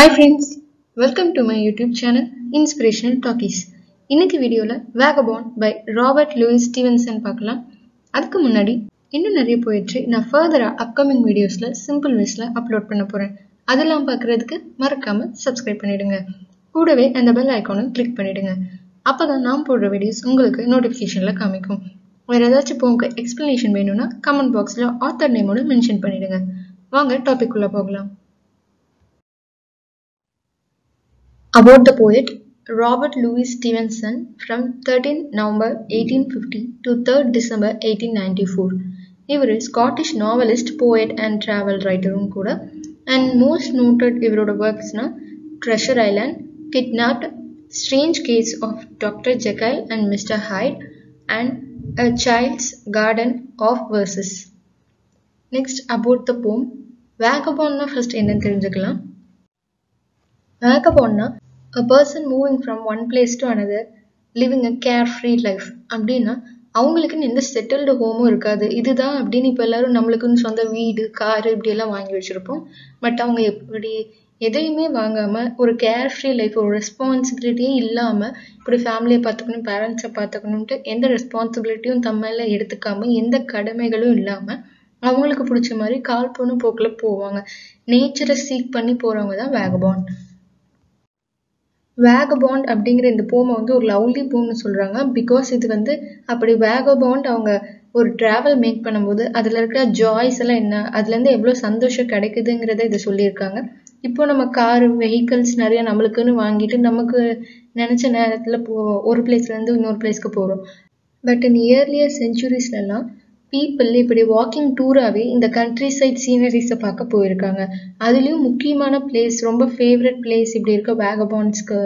Hi friends, welcome to my YouTube channel Inspirational Talkies. இன்னைக்கு வீடியோல Vagabond by Robert Louis Stevenson பார்க்கலாம். அதுக்கு முன்னாடி இன்னும் நிறைய போயிடுச்சு நான் ஃபர்தரா அப்கமிங் வீடியோஸ்ல சிம்பிள் வேஸ்ல அப்லோட் பண்ண போறேன். அதெல்லாம் பார்க்கறதுக்கு மறக்காம சப்ஸ்கிரைப் பண்ணிடுங்க. கூடவே அந்த பெல் ஐகானை கிளிக் பண்ணிடுங்க. அப்பதான் நான் போடுற வீடியோஸ் உங்களுக்கு நோட்டிஃபிகேஷன்ல காமிக்கும். வேற ஏதாச்சும் போங்க எக்ஸ்பிளனேஷன் வேணும்னா கமெண்ட் பாக்ஸ்ல ஆத்தர் நேமோட மென்ஷன் பண்ணிடுங்க. வாங்க டாபிக் உள்ள போகலாம். About the poet Robert Louis Stevenson from 13 November 1850 to 3 December 1894. இவர் Scottish novelist, poet and travel ரைட்டரும் கூட. அண்ட் மோஸ்ட் நோட்டட் இவரோட ஒர்க்ஸ்னா Treasure Island, Kidnapped, Strange Case of Doctor Jekyll and Mister Hyde and A Child's Garden of Verses. Next about the poem. Vagabondனா first என்னன்னு தெரிஞ்சுக்கலாம். Vagabondனா a person moving from one place to another, living a carefree life. அப்படின்னா அவங்களுக்குன்னு எந்த settled ஹோமும் இருக்காது. இதுதான் அப்படின்னு இப்போ எல்லாரும் நம்மளுக்குன்னு சொந்த வீடு, காரு இப்படி எல்லாம் வாங்கி வச்சிருப்போம். பட் அவங்க எப்படி எதையுமே வாங்காம ஒரு கேர்ஃப்ரீ லைஃப், ஒரு ரெஸ்பான்சிபிலிட்டியே இல்லாம இப்படி ஃபேமிலியை பார்த்துக்கணும், பேரண்ட்ஸை பார்த்துக்கணும்ட்டு எந்த ரெஸ்பான்சிபிலிட்டியும் தம்மேல எடுத்துக்காம எந்த கடமைகளும் இல்லாம அவங்களுக்கு பிடிச்ச மாதிரி கால் போன போக்கில் போவாங்க. நேச்சரை சீக் பண்ணி போறவங்க தான் வேகபாண்ட். வேகபாண்ட் அப்படிங்கிற இந்த போமை வந்து ஒரு லவ்லி போம்னு சொல்றாங்க. பிகாஸ் இது வந்து அப்படி வேகபாண்ட் அவங்க ஒரு டிராவல் மேக் பண்ணும்போது அதுல இருக்கிற ஜாய்ஸ் எல்லாம் என்ன, அதுல இருந்து எவ்வளவு சந்தோஷம் கிடைக்குதுங்கிறத இதை சொல்லியிருக்காங்க. இப்போ நம்ம காரு, வெஹிக்கல்ஸ் நிறைய நம்மளுக்குன்னு வாங்கிட்டு நமக்கு நினைச்ச நேரத்துல ஒரு பிளேஸ்ல இருந்து இன்னொரு பிளேஸ்க்கு போறோம். பட் இன் இயர்லியர் செஞ்சுரிஸ்ல எல்லாம் பீப்புள் இப்படி வாக்கிங் டூராகவே இந்த கண்ட்ரி சைட் சீனரிஸை பார்க்க போயிருக்காங்க. அதுலேயும் முக்கியமான பிளேஸ், ரொம்ப ஃபேவரட் பிளேஸ் இப்படி இருக்க வேகபாண்ட்ஸ்க்கு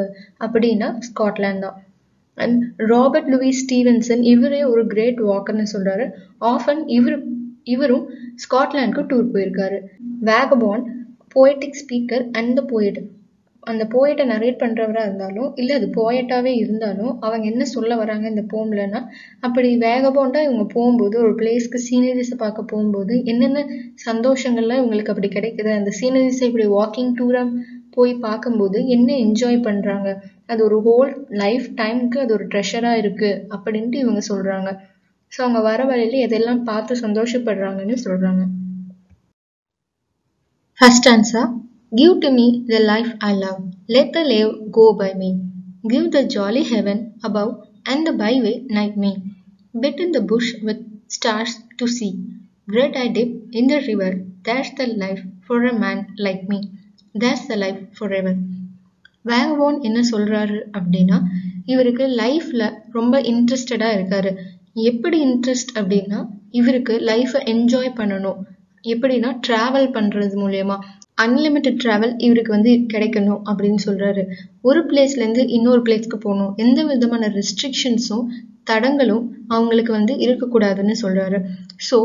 அப்படின்னா ஸ்காட்லாண்ட் தான். அண்ட் ராபர்ட் லூயிஸ் ஸ்டீவன்சன் இவரே ஒரு கிரேட் வாக்கர்னு சொல்றாரு. ஆஃபன் இவரும் ஸ்காட்லாண்டுக்கு டூர் போயிருக்காரு. Vagabond poetic speaker and the poet. அந்த போயட்டை நரேட் பண்றவரா இருந்தாலும் இல்லை அது போயட்டாவே இருந்தாலும் அவங்க என்ன சொல்ல வராங்க இந்த போம்லன்னா, அப்படி வேகபாண்டா இவங்க போகும்போது ஒரு பிளேஸ்க்கு சீனரிஸை பார்க்க போகும்போது என்னென்ன சந்தோஷங்கள்லாம் இவங்களுக்கு அப்படி கிடைக்குது, அந்த சீனரிஸை இப்படி வாக்கிங் டூரா போய் பார்க்கும்போது என்ன என்ஜாய் பண்றாங்க, அது ஒரு ஹோல் லைஃப் டைமுக்கு அது ஒரு ட்ரெஷரா இருக்கு அப்படின்ட்டு இவங்க சொல்றாங்க. ஸோ அவங்க வர வழியில எதெல்லாம் பார்த்து சந்தோஷப்படுறாங்கன்னு சொல்றாங்க. First answer. Give to me the life I love, let the lave go by me. Give the jolly heaven above and the byway night me. Bit in the bush with stars to see. Bread I dip in the river, that's the life for a man like me. That's the life forever. வேகபாண்ட் என்ன சொல்றாரு அப்படின்னா, இவருக்கு லைஃப்ல ரொம்ப இன்ட்ரெஸ்டடா இருக்காரு. எப்படி interest அப்படின்னா, இவருக்கு லைஃபை என்ஜாய் பண்ணணும். எப்படின்னா டிராவல் பண்றது மூலியமா அன்லிமிட்டட் டிராவல் இவருக்கு வந்து கிடைக்கணும் அப்படின்னு சொல்றாரு. ஒரு பிளேஸ்ல இருந்து இன்னொரு பிளேஸ்க்கு போகணும், எந்த விதமான ரெஸ்ட்ரிக்ஷன்ஸும் தடங்களும் அவங்களுக்கு வந்து இருக்கக்கூடாதுன்னு சொல்றாரு. ஸோ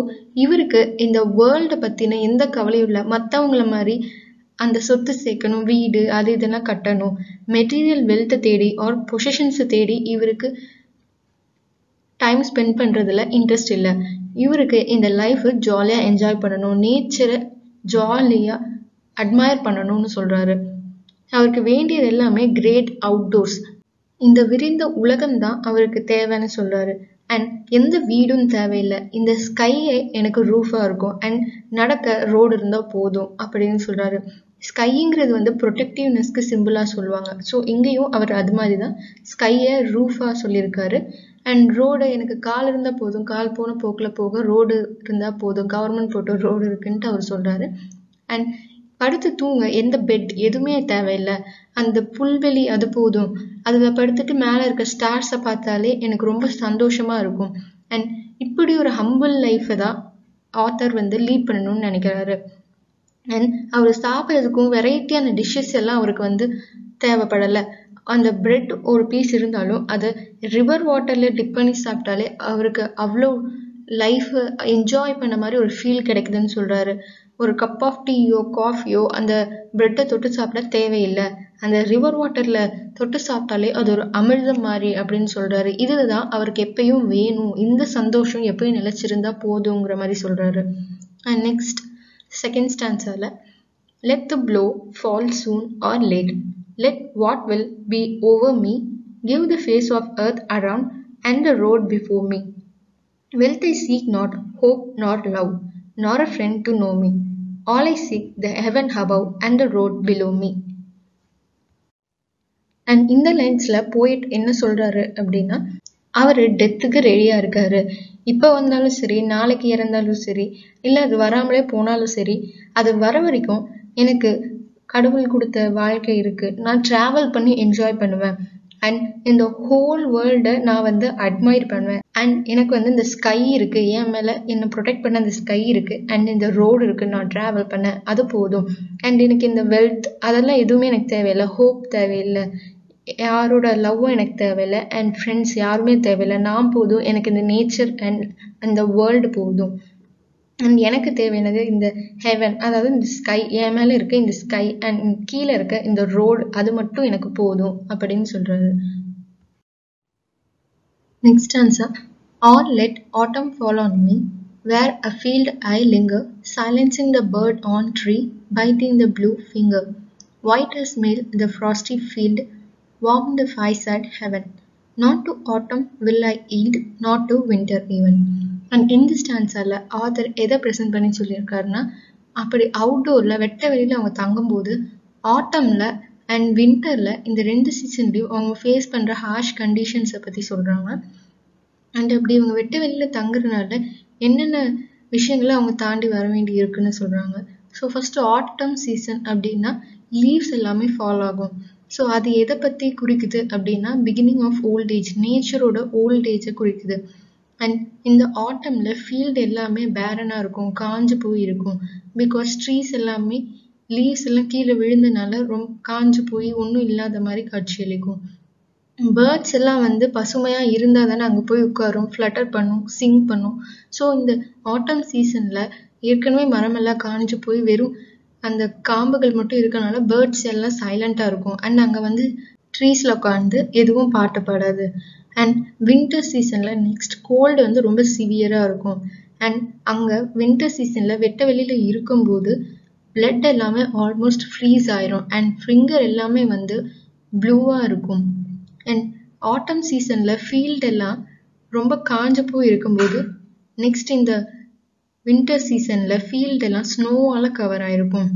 இவருக்கு இந்த வேர்ல்டை பத்தின எந்த கவலையும் இல்லை. மற்றவங்கள மாதிரி அந்த சொத்து சேர்க்கணும், வீடு அது இதெல்லாம் கட்டணும், மெட்டீரியல் வெல்த்தை தேடி ஆர் பொசிஷன்ஸை தேடி இவருக்கு டைம் ஸ்பெண்ட் பண்றதுல இன்ட்ரெஸ்ட் இல்லை. இவருக்கு இந்த லைஃப் ஜாலியா என்ஜாய் பண்ணணும், நேச்சரை ஜாலியா அட்மயர் பண்ணணும்னு சொல்றாரு. அவருக்கு வேண்டியது எல்லாமே கிரேட் அவுட்டோர்ஸ், இந்த விரிந்த உலகம் தான் அவருக்கு தேவைன்னு சொல்றாரு. அண்ட் எந்த வீடும் தேவையில்லை, இந்த ஸ்கையே எனக்கு ரூஃபா இருக்கும் அண்ட் நடக்க ரோடு இருந்தா போதும் அப்படின்னு சொல்றாரு. ஸ்கைங்கிறது வந்து ப்ரொடெக்டிவ்னஸ்க்கு சிம்பிளா சொல்லுவாங்க. ஸோ இங்கேயும் அவர் அது மாதிரி தான் ஸ்கையை ரூஃபா சொல்லியிருக்காரு. அண்ட் ரோடு எனக்கு கால் இருந்தா போதும், கால் போன போக்கில் போக ரோடு இருந்தா போதும், கவர்மெண்ட் போட்டோ ரோடு இருக்குன்ட்டு அவர் சொல்றாரு. அண்ட் படுத்து தூங்க எந்த பெட் எதுவுமே தேவையில்லை, அந்த புல்வெளி அது போதும், அதில் படுத்துட்டு மேலே இருக்க ஸ்டார்ஸை பார்த்தாலே எனக்கு ரொம்ப சந்தோஷமா இருக்கும். அண்ட் இப்படி ஒரு ஹம்பிள் லைஃப்பை தான் ஆத்தர் வந்து லீட் பண்ணணும்னு நினைக்கிறாரு. அண்ட் அவர் சாப்பிட்றதுக்கும் வெரைட்டியான டிஷ்ஷஸ் எல்லாம் அவருக்கு வந்து தேவைப்படலை. அந்த பிரெட் ஒரு பீஸ் இருந்தாலும் அதை ரிவர் வாட்டர்ல டிப் பண்ணி சாப்பிட்டாலே அவருக்கு அவ்வளோ லைஃப் என்ஜாய் பண்ண மாதிரி ஒரு ஃபீல் கிடைக்குதுன்னு சொல்றாரு. ஒரு கப் ஆஃப் டீயோ காஃபியோ அந்த பிரெட்டை தொட்டு சாப்பிட தேவையில்லை, அந்த ரிவர் வாட்டர்ல தொட்டு சாப்பிட்டாலே அது ஒரு அமிர்தம் மாதிரி அப்படின்னு சொல்றாரு. இதுதான் அவருக்கு எப்பயும் வேணும், இந்த சந்தோஷம் எப்பயும் நிலைச்சிருந்தா போதுங்கிற மாதிரி சொல்றாரு. அண்ட் நெக்ஸ்ட் செகண்ட் ஸ்டான்ஸால Let the blow fall soon or late. Let what will be over me give the face of earth around and the road before me. Wealth I seek not, hope nor love, nor a friend to know me. All I seek the heaven above and the road below me. And இந்த லைன்ஸ்ல போயிட் என்ன சொல்றாரு அப்படின்னா, அவரு டெத்துக்கு ரெடியா இருக்காரு. இப்ப வந்தாலும் சரி, நாளைக்கு இறந்தாலும் சரி, இல்ல அது வராமலே போனாலும் சரி, அது வர வரைக்கும் எனக்கு கடவுள் கொடுத்த வாழ்க்கை இருக்கு. நான் டிராவல் பண்ணி என்ஜாய் பண்ணுவேன். அண்ட் இந்த ஹோல் வேர்ல்டை நான் வந்து அட்மையர் பண்ணுவேன். அண்ட் எனக்கு வந்து இந்த ஸ்கை இருக்கு, என் மேல என்னை ப்ரொடெக்ட் பண்ண அந்த ஸ்கை இருக்கு. அண்ட் இந்த ரோடு இருக்கு, நான் டிராவல் பண்ண, அது போதும். அண்ட் எனக்கு இந்த வெல்த் அதெல்லாம் எதுவுமே எனக்கு தேவையில்லை. ஹோப் தேவையில்லை, யாரோட லவ்வும் எனக்கு தேவையில்லை. அண்ட் ஃப்ரெண்ட்ஸ் யாருமே தேவையில்லை. நான் போதும். எனக்கு இந்த நேச்சர் அண்ட் அந்த வேர்ல்டு போதும். அண்ட் எனக்கு தேவையானது இந்த ஹெவன், அதாவது இந்த ஸ்கை, என் மேல இருக்க இந்த ஸ்கை அண்ட் கீழே இருக்க இந்த ரோடு, அது மட்டும் எனக்கு போதும் அப்படின்னு சொல்றாரு. Next answer. Or let autumn fall on me, where afield I linger, silencing the bird on tree, biting the blue finger. White as mail the frosty field, warm the fireside heaven. Not to autumn will I yield, not to winter even. And இந்த ஸ்டான்ஸால author எதை present பண்ணி சொல்லியிருக்காருன்னா, அப்படி அவுட்டோர்ல வெட்ட வெளியில அவங்க தங்கும்போது ஆட்டம்ல and வின்டர்ல இந்த 2 சீசன்லையும் அவங்க ஃபேஸ் பண்ற ஹார்ஷ் கண்டிஷன்ஸை பத்தி சொல்றாங்க. அண்ட் அப்படி இவங்க வெட்ட வெளியில தங்குறதுனால என்னென்ன விஷயங்களை அவங்க தாண்டி வர வேண்டி இருக்குன்னு சொல்றாங்க. ஸோ ஃபர்ஸ்ட் ஆட்டம் சீசன் அப்படின்னா லீவ்ஸ் எல்லாமே ஃபால் ஆகும். ஸோ அது எதை பத்தி குறிக்குது அப்படின்னா பிகினிங் ஆஃப் ஓல்ட் ஏஜ், நேச்சரோட ஓல்ட் ஏஜை குறிக்குது. அண்ட் இந்த ஆட்டம்ல ஃபீல்டு எல்லாமே பேரனா இருக்கும், காஞ்சு போய் இருக்கும். பிகாஸ் ட்ரீஸ் எல்லாமே லீவ்ஸ் எல்லாம் கீழே விழுந்தனால ரொம்ப காஞ்சு போய் ஒன்றும் இல்லாத மாதிரி காட்சியளிக்கும். பேர்ட்ஸ் எல்லாம் வந்து பசுமையா இருந்தா தானே அங்கே போய் உட்காரும், ஃப்ளட்டர் பண்ணும், சிங் பண்ணும். ஸோ இந்த ஆட்டம் சீசன்ல ஏற்கனவே மரமெல்லாம் காஞ்சு போய் வெறும் அந்த காம்புகள் மட்டும் இருக்கனால பேர்ட்ஸ் எல்லாம் சைலண்டா இருக்கும். அண்ட் அங்கே வந்து ட்ரீஸ்ல உட்காந்து எதுவும் பாட்டு பாடாது. அண்ட் வின்டர் சீசன்ல நெக்ஸ்ட் கோல்டு வந்து ரொம்ப சிவியரா இருக்கும். அண்ட் அங்க வின்டர் சீசன்ல வெட்ட வெளியில இருக்கும்போது பிளட் எல்லாமே ஆல்மோஸ்ட் ஃப்ரீஸ் ஆயிரும். அண்ட் ஃபிங்கர் எல்லாமே வந்து ப்ளூவா இருக்கும். அண்ட் ஆட்டம் சீசன்ல ஃபீல்ட் எல்லாம் ரொம்ப காஞ்சு போய் இருக்கும்போது நெக்ஸ்ட் இந்த வின்டர் சீசன்ல ஃபீல்ட் எல்லாம் ஸ்னோவால கவர் ஆயிருக்கும்.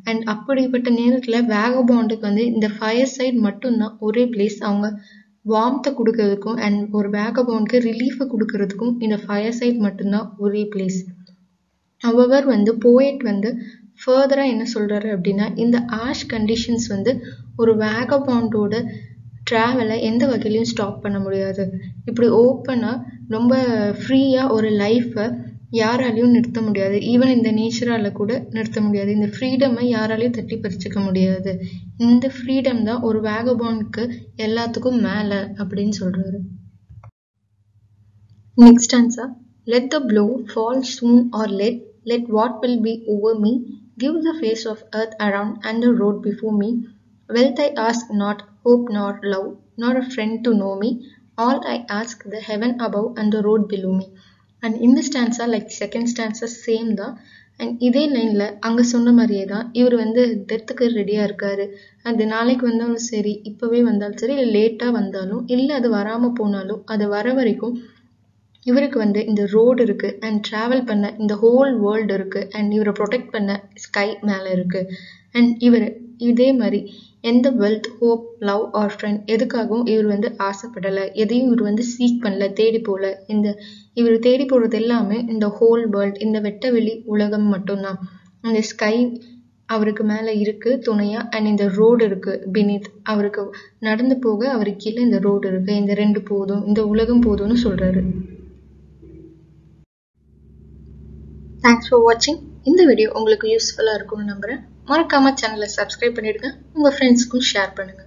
அண்ட் அப்படிப்பட்ட நேரத்துல வேகபாண்டுக்கு வந்து இந்த ஃபயர் சைட் மட்டும்தான் ஒரே பிளேஸ். அவங்க வார்ம்த்தை கொடுக்கறதுக்கும் அண்ட் ஒரு வேகபாண்டுக்கு ரிலீஃபை கொடுக்கறதுக்கும் இந்த ஃபயர் சைட் மட்டும்தான் ஒரே பிளேஸ். அவர் வந்து போயட் வந்து ஃபர்தரா என்ன சொல்றாரு அப்படின்னா, இந்த ஆஷ் கண்டிஷன்ஸ் வந்து ஒரு வேகபாண்டோட ட்ராவலை எந்த வகையிலையும் ஸ்டாப் பண்ண முடியாது. இப்படி ஓப்பனா ரொம்ப ஃப்ரீயா ஒரு லைஃப்பை யாராலையும் நிறுத்த முடியாது. ஈவன் இந்த நேச்சரால கூட நிறுத்த முடியாது. இந்த ஃப்ரீடமை யாராலையும் தட்டி பறிச்சுக்க முடியாது. இந்த ஃப்ரீடம் தான் ஒரு வேகபாண்டுக்கு எல்லாத்துக்கும் மேல அப்படின்னு சொல்றாரு. Next answer. Let the blow fall soon or late, let what will be over me give the face of earth around and the road before me. Wealth I ask not, hope nor love, nor a friend to know me. All I ask the heaven above and the road below me. And இந்த stanza like second stanza same தான். And இதே லைன்ல அங்க சொன்ன மாதிரியே தான் இவர் வந்து டெத்துக்கு ரெடியா இருக்காரு. அது நாளைக்கு வந்தாலும் சரி, இப்பவே வந்தாலும் சரி, இல்லை லேட்டா வந்தாலும், இல்லை அது வராம போனாலும், அது வர வரைக்கும் இவருக்கு வந்து இந்த ரோடு இருக்கு அண்ட் டிராவல் பண்ண இந்த ஹோல் வேர்ல்டு இருக்கு. அண்ட் இவரை ப்ரொடெக்ட் பண்ண ஸ்கை மேல இருக்கு. அண்ட் இவர் இதே மாதிரி எந்த wealth, hope, love or friend எதுக்காகவும் இவர் வந்து ஆசைப்படலை. எதையும் இவர் வந்து சீக் பண்ணல, தேடி போல. இவர் தேடி போறது எல்லாமே இந்த ஹோல் வேர்ல்ட், இந்த வெட்டவெளி உலகம் மட்டும்தான். இந்த ஸ்கை அவருக்கு மேல இருக்கு துணையா. அண்ட் இந்த ரோடு இருக்கு பினித், அவருக்கு நடந்து போக அவருக்கு கீழே இந்த ரோடு இருக்கு. இந்த 2 போதும், இந்த உலகம் போதும்னு சொல்றாரு. தேங்க்ஸ் ஃபார் வாட்சிங். இந்த வீடியோ உங்களுக்கு யூஸ்ஃபுல்லா இருக்கும்னு நம்புறேன். மறக்காம சேனலை சப்ஸ்கிரைப் பண்ணிடுங்க. உங்க ஃப்ரெண்ட்ஸ்க்கும் ஷேர் பண்ணுங்க.